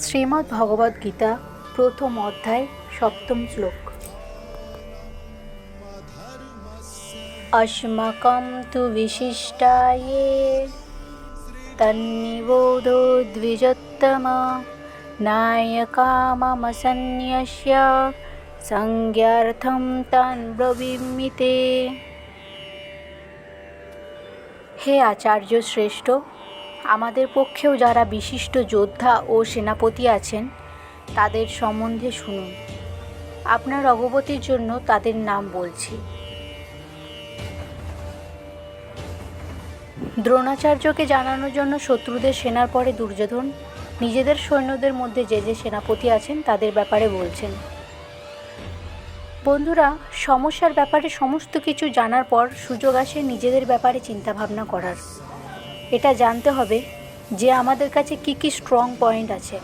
শ্রীমদ্ ভগবদ্ গীতা প্রথম অধ্যায় সপ্তম শ্লোক। अस्माकं तु विशिष्टाये तन्निबोधो द्विजोत्तम नायकाममसन्न्यस्य संज्ञार्थं तान् ब्रवीमि ते। হে আচার্য শ্রেষ্ঠ, আমাদের পক্ষেও যারা বিশিষ্ট যোদ্ধা ও সেনাপতি আছেন তাদের সম্বন্ধে শুনুন। আপনার অবগতির জন্য তাদের নাম বলছি। দ্রোণাচার্যকে জানানোর জন্য শত্রুদের সেনার পরে দুর্যোধন নিজেদের সৈন্যদের মধ্যে যে যে সেনাপতি আছেন তাদের ব্যাপারে বলছেন। বন্ধুরা, সমস্যার ব্যাপারে সমস্ত কিছু জানার পর সুযোগ আসে নিজেদের ব্যাপারে চিন্তাভাবনা করার। এটা জানতে হবে যে আমাদের কাছে কী কী স্ট্রং পয়েন্ট আছে।